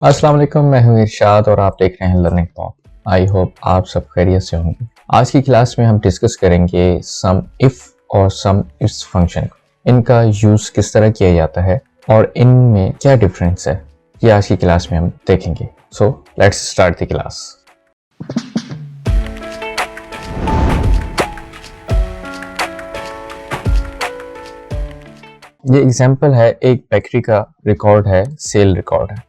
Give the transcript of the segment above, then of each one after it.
अस्सलाम वालेकुम, मैं हूं इरशाद और आप देख रहे हैं लर्निंग पॉप। आई होप आप सब खैरियत से होंगे। आज की क्लास में हम डिस्कस करेंगे सम इफ और सम इफ फंक्शन। इनका यूज किस तरह किया जाता है और इनमें क्या डिफरेंस है, ये आज की क्लास में हम देखेंगे। So let's start the class. ये एग्जांपल है, एक बेकरी का रिकॉर्ड है, सेल रिकॉर्ड है।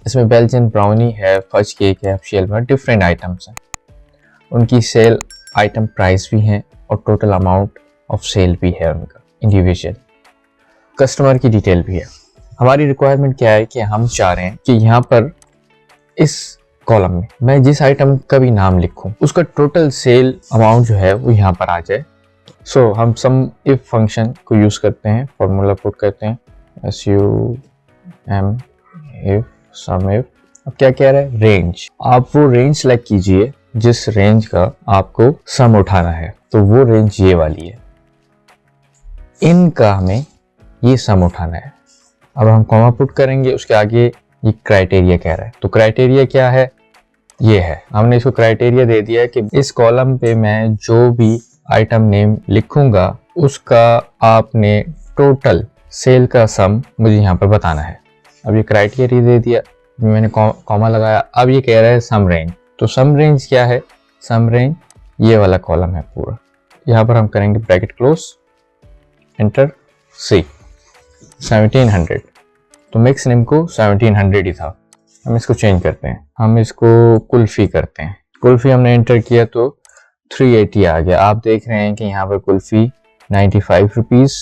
इसमें बेल्जियन ब्राउनी है, फज केक है, शेल में डिफरेंट आइटम्स हैं। उनकी सेल आइटम प्राइस भी हैं और टोटल अमाउंट ऑफ सेल भी है उनका इंडिविजुअल। कस्टमर की डिटेल भी है। हमारी रिक्वायरमेंट क्या है कि हम चाह रहे हैं कि यहाँ पर इस कॉलम में मैं जिस आइटम का भी नाम लिखूं उसका टोटल सेल अमाउंट जो है वो यहाँ पर आ जाए। सो हम सम इफ फंक्शन को यूज करते हैं, फॉर्मूला पुट करते हैं SUM इफ सम इफ। अब क्या कह रहा है, रेंज। आप वो रेंज सेलेक्ट कीजिए जिस रेंज का आपको सम उठाना है, तो वो रेंज ये वाली है, इनका हमें ये सम उठाना है। अब हम कॉमा पुट करेंगे, उसके आगे ये क्राइटेरिया कह रहा है। तो क्राइटेरिया क्या है, ये है, हमने इसको क्राइटेरिया दे दिया है कि इस कॉलम पे मैं जो भी आइटम नेम लिखूंगा उसका आपने टोटल सेल का सम मुझे यहाँ पर बताना है। अब ये क्राइटेरिया दे दिया, मैंने कॉमा लगाया। अब ये कह रहा है सम रेंज। तो सम रेंज क्या है, सम रेंज ये वाला कॉलम है पूरा। यहाँ पर हम करेंगे ब्रैकेट क्लोज, एंटर, सी 1700। तो मिक्स नेम को 1700 ही था, हम इसको चेंज करते हैं, हम इसको कुल्फी करते हैं। कुल्फी हमने एंटर किया तो 380 आ गया। आप देख रहे हैं कि यहाँ पर कुल्फी 95 रुपीज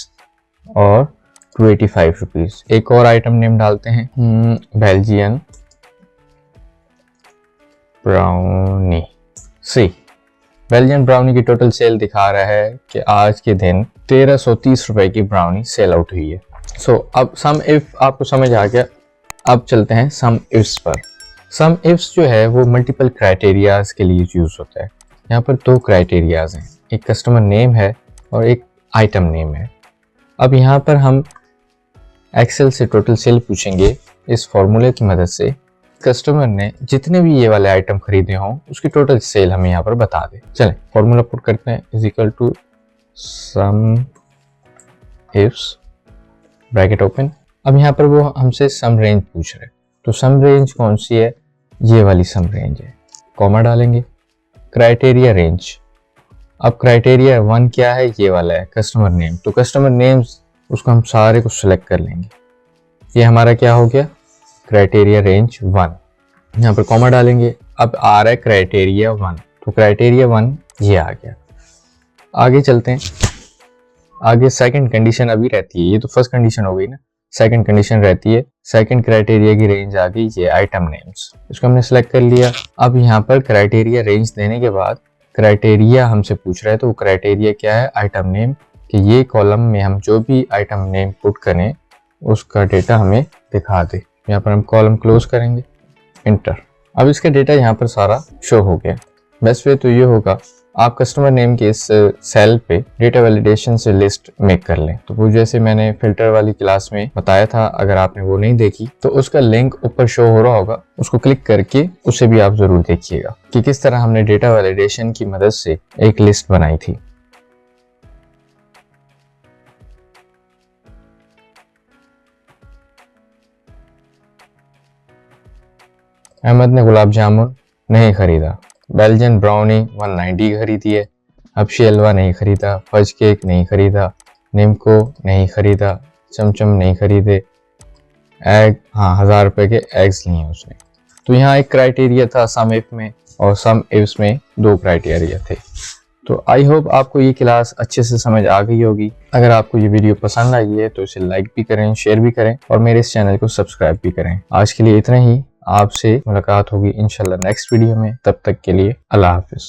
और 285 रुपीज। एक और आइटम नेम डालते हैं, बेल्जियन ब्राउनी। सी बेल्जियन ब्राउनी की टोटल सेल दिखा रहा है कि आज के दिन 1330 रुपए की ब्राउनी सेल आउट हुई है। सो अब सम इफ आपको समझ आ गया। अब चलते हैं सम इफ्स पर। सम इफ्स जो है वो मल्टीपल क्राइटेरियाज के लिए यूज होता है। यहाँ पर दो क्राइटेरियाज हैं, एक कस्टमर नेम है और एक आइटम नेम है। अब यहाँ पर हम एक्सेल से टोटल सेल पूछेंगे इस फॉर्मूले की मदद से। कस्टमर ने जितने भी ये वाले आइटम खरीदे हों उसकी टोटल सेल हमें यहाँ पर बता दे। चलें फॉर्मूला पुट करते हैं, is equal to sum ifs bracket open. अब यहाँ पर वो हमसे सम रेंज पूछ रहे, तो सम रेंज कौन सी है, ये वाली सम रेंज है। कॉमा डालेंगे, क्राइटेरिया रेंज। अब क्राइटेरिया 1 क्या है, ये वाला है कस्टमर नेम। तो कस्टमर नेम्स उसको हम सारे को सिलेक्ट कर लेंगे। ये हमारा क्या हो गया, क्राइटेरिया रेंज 1। यहाँ पर कॉमा डालेंगे, अब आ रहा है क्राइटेरिया 1। तो क्राइटेरिया 1 ये आ गया। आगे चलते हैं, आगे सेकंड कंडीशन अभी रहती है, ये तो फर्स्ट कंडीशन हो गई ना, सेकंड कंडीशन रहती है। सेकंड क्राइटेरिया की रेंज आ गई, ये आइटम नेम्स, इसको हमने सेलेक्ट कर लिया। अब यहाँ पर क्राइटेरिया रेंज देने के बाद क्राइटेरिया हमसे पूछ रहा है, तो वो क्राइटेरिया क्या है, आइटम नेम, कि ये कॉलम में हम जो भी आइटम नेम पुट करें उसका डेटा हमें दिखा दे। यहाँ पर हम कॉलम क्लोज करेंगे, एंटर। अब इसका डेटा यहाँ पर सारा शो हो गया। बेस्ट वे तो ये होगा, आप कस्टमर नेम के इस सेल पे डेटा वैलिडेशन से लिस्ट मेक कर लें। तो वो जैसे मैंने फिल्टर वाली क्लास में बताया था, अगर आपने वो नहीं देखी तो उसका लिंक ऊपर शो हो रहा होगा, उसको क्लिक करके उसे भी आप जरूर देखिएगा कि किस तरह हमने डेटा वैलिडेशन की मदद से एक लिस्ट बनाई थी। अहमद ने गुलाब जामुन नहीं खरीदा, बेल्जियन ब्राउनी 190 खरीदी है, हबशी हलवा नहीं खरीदा, फज केक नहीं खरीदा, निम्को नहीं खरीदा, चमचम नहीं खरीदे, एग हाँ 1000 रुपए के एग्स लिए उसने। तो यहाँ एक क्राइटेरिया था सम इफ में और सम इफ्स में दो क्राइटेरिया थे। तो आई होप आपको ये क्लास अच्छे से समझ आ गई होगी। अगर आपको ये वीडियो पसंद आई है तो इसे लाइक भी करें, शेयर भी करें और मेरे इस चैनल को सब्सक्राइब भी करें। आज के लिए इतना ही, आपसे मुलाकात होगी इंशाल्लाह नेक्स्ट वीडियो में। तब तक के लिए अल्लाह हाफिज।